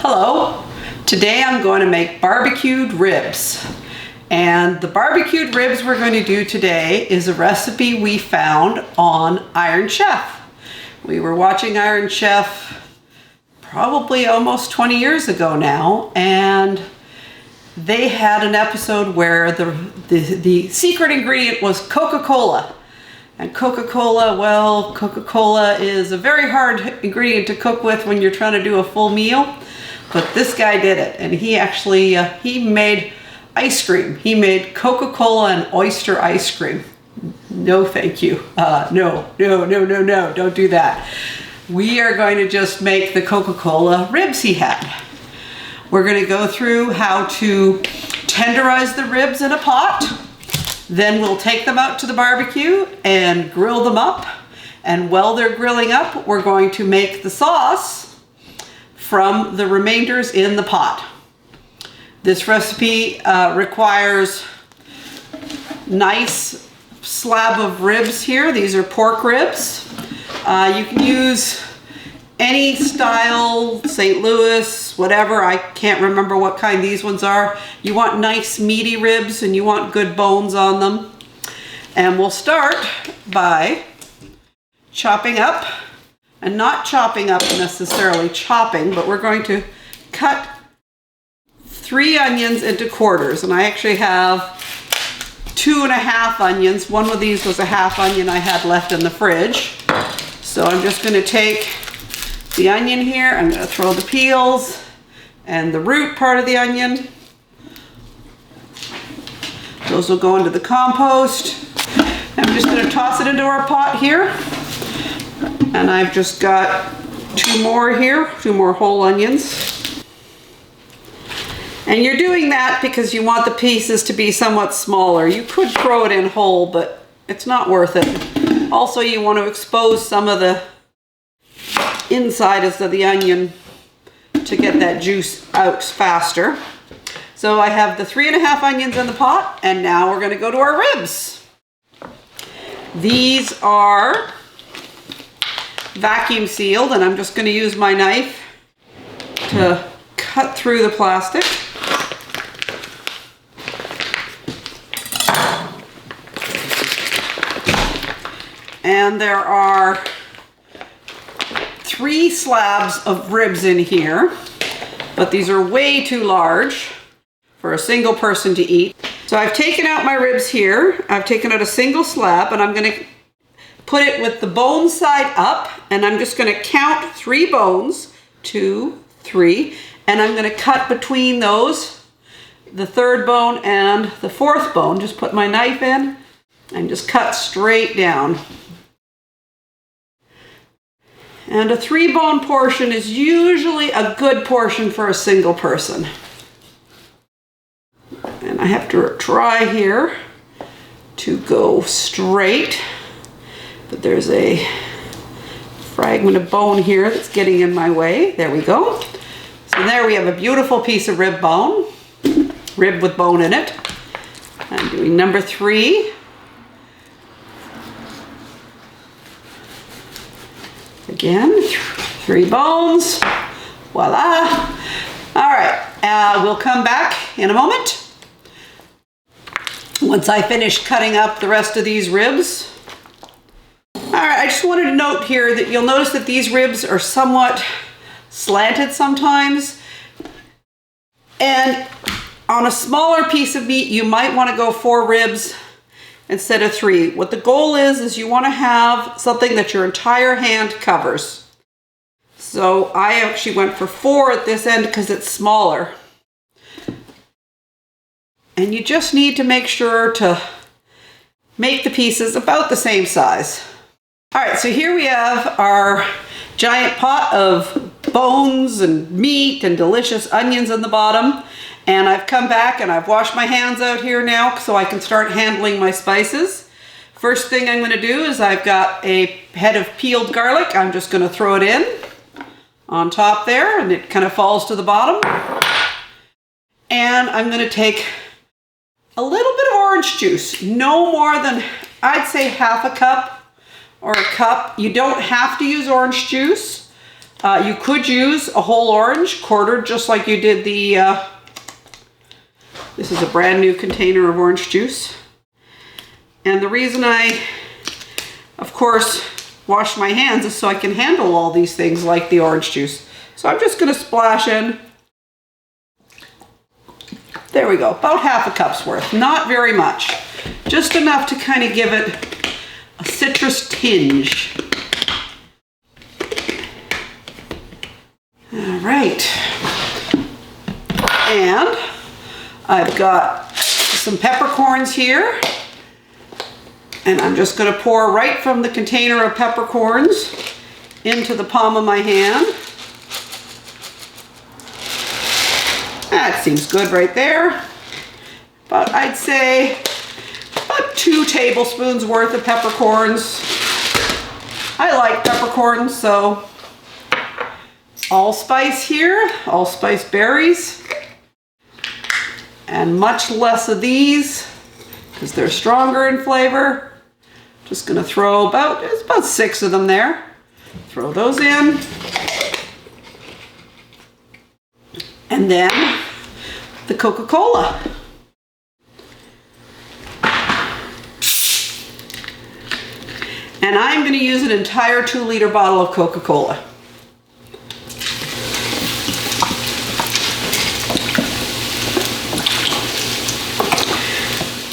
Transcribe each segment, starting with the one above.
Hello, today I'm going to make barbecued ribs. And the barbecued ribs we're going to do today is a recipe we found on Iron Chef. We were watching Iron Chef probably almost 20 years ago now, and they had an episode where the secret ingredient was Coca-Cola. And Coca-Cola, well, Coca-Cola is a very hard ingredient to cook with when you're trying to do a full meal. But this guy did it, and he actually, he made ice cream. He made Coca-Cola and oyster ice cream. No, thank you. No, don't do that. We are going to just make the Coca-Cola ribs he had. We're going to go through how to tenderize the ribs in a pot. Then we'll take them out to the barbecue and grill them up. And while they're grilling up, we're going to make the sauce from the remainders in the pot. This recipe requires nice slab of ribs here. These are pork ribs. You can use any style, St. Louis, whatever. I can't remember what kind these ones are. You want nice meaty ribs and you want good bones on them. And we'll start by chopping up, and not chopping up necessarily chopping, but we're going to cut 3 onions into quarters. And I actually have 2½ onions. One of these was a half onion I had left in the fridge. So I'm just going to take the onion here. I'm going to throw the peels and the root part of the onion. Those will go into the compost. I'm just going to toss it into our pot here. And I've just got 2 more here, 2 more whole onions. And you're doing that because you want the pieces to be somewhat smaller. You could throw it in whole, but it's not worth it. Also, you want to expose some of the insides of the onion to get that juice out faster. So I have the 3½ onions in the pot, and now we're going to go to our ribs. These are vacuum sealed, and I'm just going to use my knife to cut through the plastic. And there are 3 slabs of ribs in here, but these are way too large for a single person to eat. So I've taken out my ribs here. I've taken out a single slab, and I'm going to put it with the bone side up, and I'm just going to count 3 bones, 2, 3, and I'm going to cut between those, the 3rd bone and the 4th bone. Just put my knife in and just cut straight down. And a 3-bone portion is usually a good portion for a single person. And I have to try here to go straight. But there's a fragment of bone here that's getting in my way. There we go. So there we have a beautiful piece of rib bone. Rib with bone in it. I'm doing number 3. Again, 3 bones. Voila. All right, we'll come back in a moment once I finish cutting up the rest of these ribs. All right, I just wanted to note here that you'll notice that these ribs are somewhat slanted sometimes. And on a smaller piece of meat, you might want to go 4 ribs instead of 3. What the goal is you want to have something that your entire hand covers. So I actually went for 4 at this end because it's smaller. And you just need to make sure to make the pieces about the same size. All right, so here we have our giant pot of bones and meat and delicious onions in the bottom. And I've come back and I've washed my hands out here now so I can start handling my spices. First thing I'm going to do is I've got a head of peeled garlic. I'm just going to throw it in on top there, and it kind of falls to the bottom. And I'm going to take a little bit of orange juice, no more than, I'd say, half a cup or a cup. You don't have to use orange juice. You could use a whole orange, quartered just like you did the, this is a brand new container of orange juice. And the reason I, of course, wash my hands is so I can handle all these things like the orange juice. So I'm just gonna splash in. There we go, about half a cup's worth, not very much. Just enough to kind of give it a citrus tinge. All right, and I've got some peppercorns here, and I'm just going to pour right from the container of peppercorns into the palm of my hand. That seems good right there. But I'd say about 2 tablespoons worth of peppercorns. I like peppercorns, so allspice here, allspice berries, and much less of these because they're stronger in flavor. Just gonna throw it's about 6 of them there. Throw those in. And then the Coca-Cola. And I'm gonna use an entire 2-liter bottle of Coca-Cola.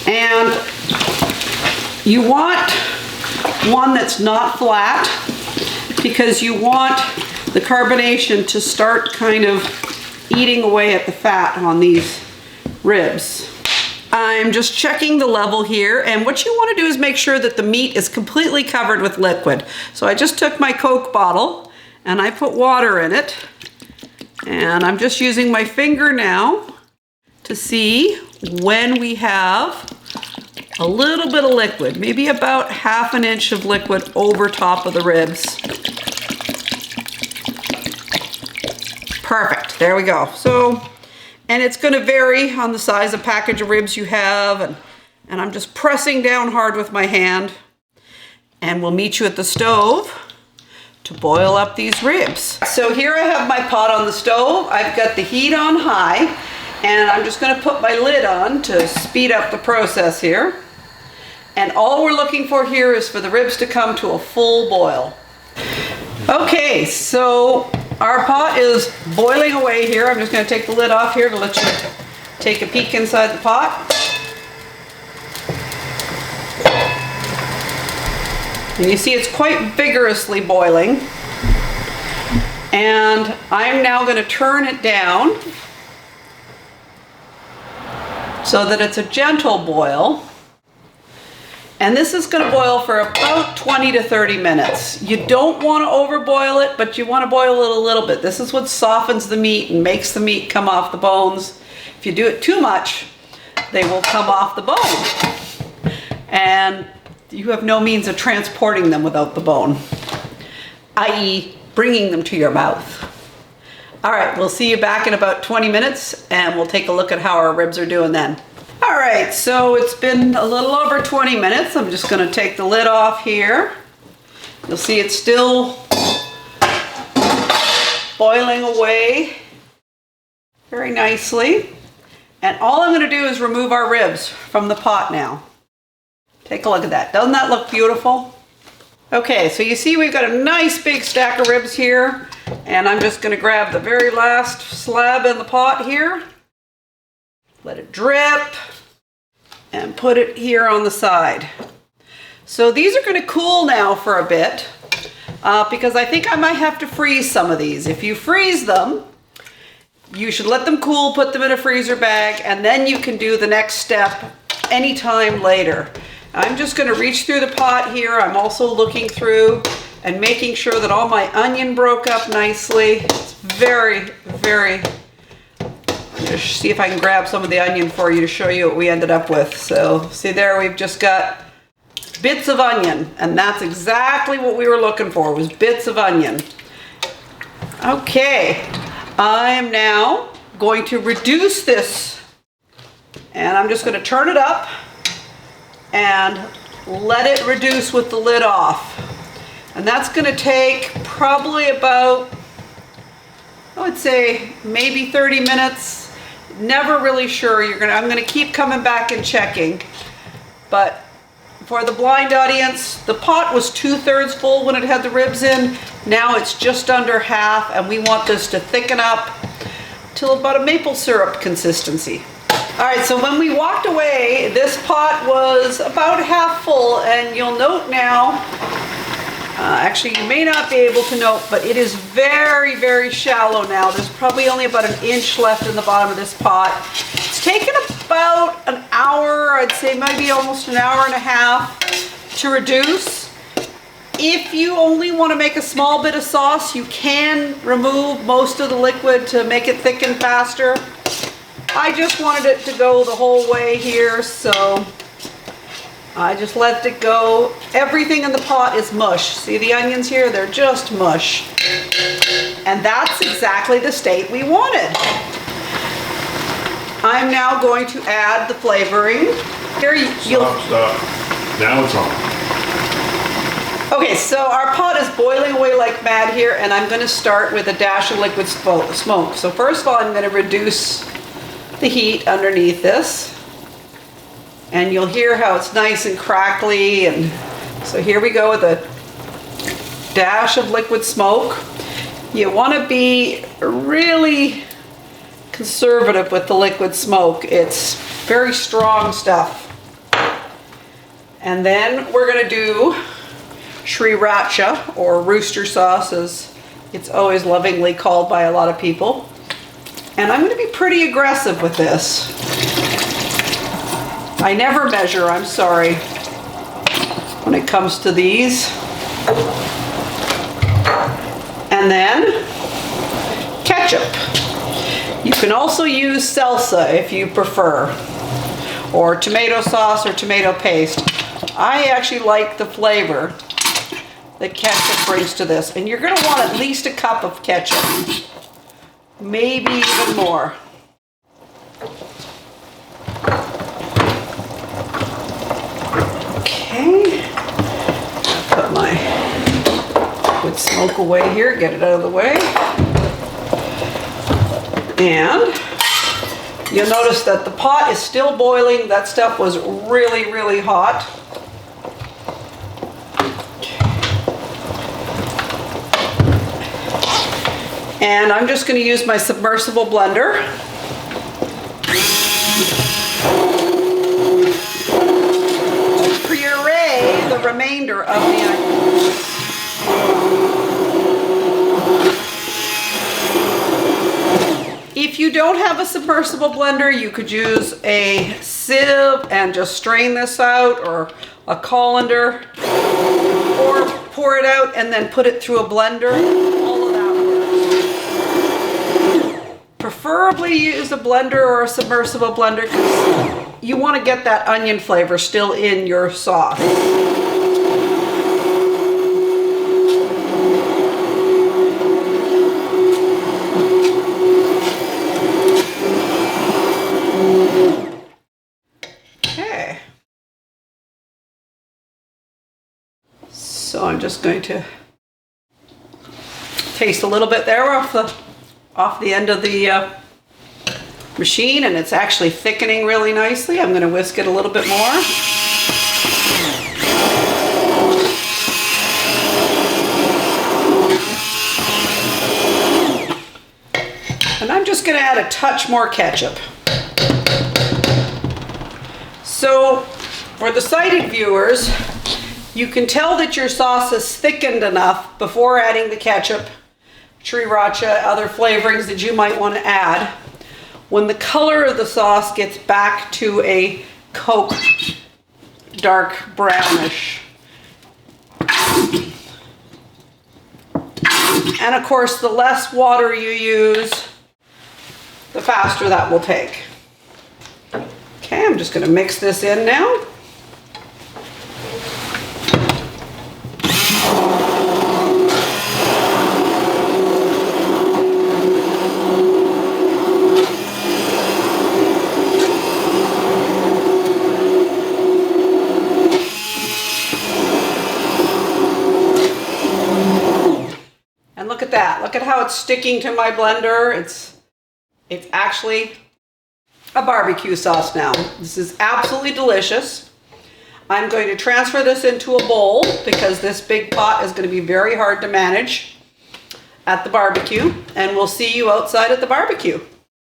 And you want one that's not flat because you want the carbonation to start kind of eating away at the fat on these ribs. I'm just checking the level here, and what you want to do is make sure that the meat is completely covered with liquid. So I just took my Coke bottle and I put water in it, and I'm just using my finger now to see when we have a little bit of liquid, maybe about ½ an inch of liquid over top of the ribs. Perfect, there we go. So, and it's gonna vary on the size of package of ribs you have, and I'm just pressing down hard with my hand, and we'll meet you at the stove to boil up these ribs. So here I have my pot on the stove. I've got the heat on high, and I'm just gonna put my lid on to speed up the process here. And all we're looking for here is for the ribs to come to a full boil. Okay, so our pot is boiling away here. I'm just gonna take the lid off here to let you take a peek inside the pot. And you see it's quite vigorously boiling. And I'm now gonna turn it down so that it's a gentle boil. And this is going to boil for about 20 to 30 minutes. You don't want to overboil it, but you want to boil it a little bit. This is what softens the meat and makes the meat come off the bones. If you do it too much, they will come off the bone. And you have no means of transporting them without the bone, i.e. bringing them to your mouth. All right, we'll see you back in about 20 minutes, and we'll take a look at how our ribs are doing then. All right, so it's been a little over 20 minutes. I'm just gonna take the lid off here. You'll see it's still boiling away very nicely. And all I'm gonna do is remove our ribs from the pot now. Take a look at that. Doesn't that look beautiful? Okay, so you see we've got a nice big stack of ribs here, and I'm just gonna grab the very last slab in the pot here. Let it drip and put it here on the side. So these are going to cool now for a bit because I think I might have to freeze some of these. If you freeze them, you should let them cool, put them in a freezer bag, and then you can do the next step anytime later. I'm just going to reach through the pot here. I'm also looking through and making sure that all my onion broke up nicely. It's very, very... Just see if I can grab some of the onion for you to show you what we ended up with. So see there, we've just got bits of onion, and that's exactly what we were looking for, was bits of onion. Okay, I am now going to reduce this, and I'm just going to turn it up and let it reduce with the lid off. And that's going to take probably about I would say maybe 30 minutes. Never really sure. I'm gonna keep coming back and checking. But for the blind audience, the pot was 2/3 full when it had the ribs in. Now it's just under half, and we want this to thicken up till about a maple syrup consistency. All right, so when we walked away, this pot was about half full, and you'll note now, actually you may not be able to note, but it is very, very shallow now. There's probably only about 1 inch left in the bottom of this pot. It's taken about an hour, I'd say maybe almost an hour and a half to reduce. If you only want to make a small bit of sauce, you can remove most of the liquid to make it thicken faster. I just wanted it to go the whole way here, so I just let it go. Everything in the pot is mush. See the onions here? They're just mush. And that's exactly the state we wanted. I'm now going to add the flavoring. Here Stop. Now it's on. Okay, so our pot is boiling away like mad here, and I'm going to start with a dash of liquid smoke. So first of all, I'm going to reduce the heat underneath this. And you'll hear how it's nice and crackly. And so here we go with a dash of liquid smoke. You want to be really conservative with the liquid smoke. It's very strong stuff. And then we're going to do sriracha, or rooster sauce as it's always lovingly called by a lot of people. And I'm going to be pretty aggressive with this. I never measure, I'm sorry, when it comes to these. And then ketchup. You can also use salsa if you prefer, or tomato sauce or tomato paste. I actually like the flavor that ketchup brings to this. And you're going to want at least a cup of ketchup, maybe even more. Okay, put my liquid smoke away here, get it out of the way. And you'll notice that the pot is still boiling. That stuff was really, really hot. And I'm just going to use my submersible blender. To puree the remainder of the onions. If you don't have a submersible blender, you could use a sieve and just strain this out, or a colander, or pour it out and then put it through a blender. All of that works. Preferably use a blender or a submersible blender because you want to get that onion flavor still in your sauce. So I'm just going to taste a little bit there off the end of the machine, and it's actually thickening really nicely. I'm going to whisk it a little bit more. And I'm just going to add a touch more ketchup. So for the sighted viewers, you can tell that your sauce is thickened enough before adding the ketchup, sriracha, other flavorings that you might want to add. When the color of the sauce gets back to a Coke, dark brownish. And of course, the less water you use, the faster that will take. Okay, I'm just going to mix this in now. Look at how it's sticking to my blender. It's actually a barbecue sauce now. This is absolutely delicious. I'm going to transfer this into a bowl because this big pot is going to be very hard to manage at the barbecue, and we'll see you outside at the barbecue.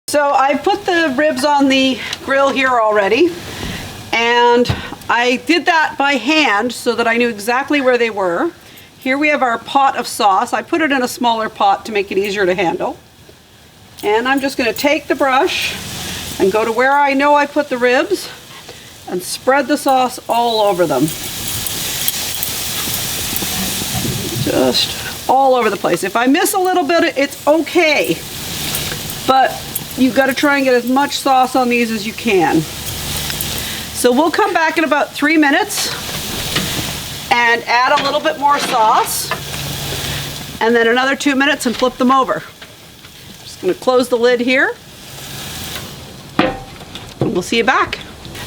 So I put the ribs on the grill here already, and I did that by hand so that I knew exactly where they were. Here we have our pot of sauce. I put it in a smaller pot to make it easier to handle. And I'm just going to take the brush and go to where I know I put the ribs and spread the sauce all over them. Just all over the place. If I miss a little bit, it's okay. But you've got to try and get as much sauce on these as you can. So we'll come back in about 3 minutes and add a little bit more sauce, and then another 2 minutes and flip them over. Just going to close the lid here, and we'll see you back.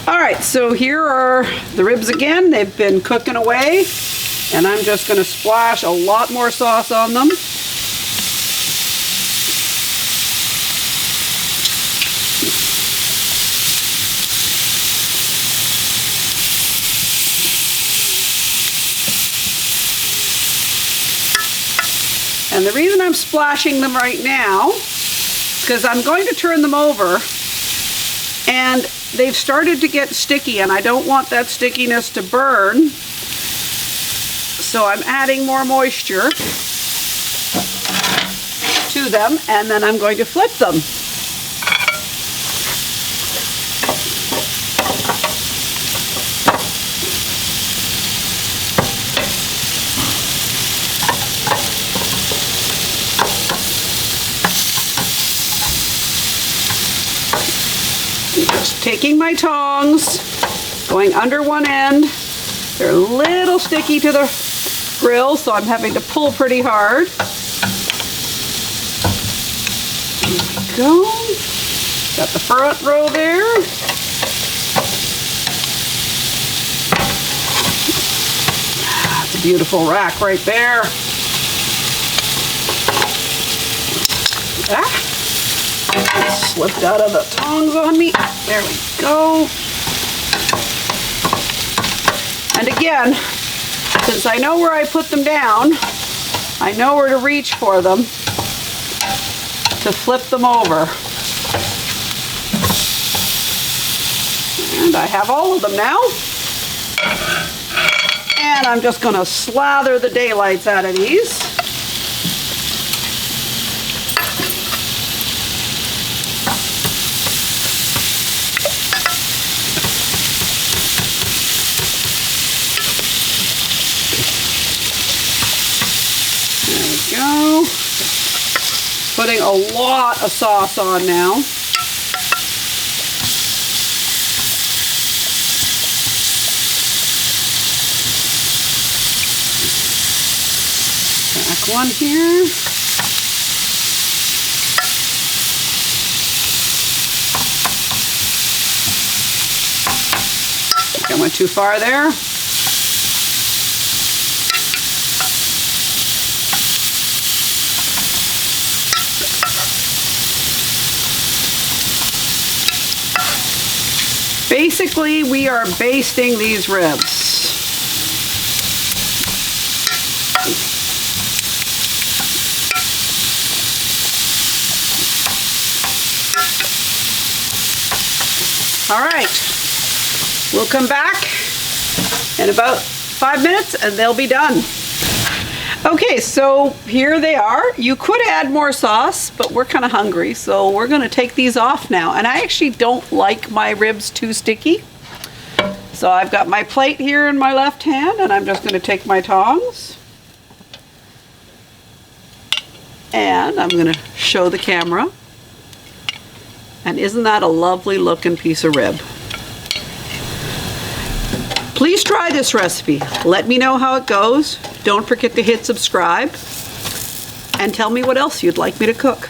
All right, so here are the ribs again. They've been cooking away, and I'm just going to splash a lot more sauce on them. And the reason I'm splashing them right now is because I'm going to turn them over, and they've started to get sticky, and I don't want that stickiness to burn. So I'm adding more moisture to them, and then I'm going to flip them. Just taking my tongs, going under one end. They're a little sticky to the grill, so I'm having to pull pretty hard. There we go. Got the front row there. That's a beautiful rack right there. It slipped out of the tongs on me. There we go. And again, since I know where I put them down, I know where to reach for them to flip them over. And I have all of them now. And I'm just going to slather the daylights out of these. Go. Putting a lot of sauce on now. Back one here. I think I went too far there. Basically, we are basting these ribs. All right, we'll come back in about 5 minutes and they'll be done. Okay, so here they are. You could add more sauce, but we're kind of hungry, so we're going to take these off now. And I actually don't like my ribs too sticky. So I've got my plate here in my left hand, and I'm just going to take my tongs. And I'm going to show the camera. And isn't that a lovely looking piece of rib? Please try this recipe. Let me know how it goes. Don't forget to hit subscribe. And tell me what else you'd like me to cook.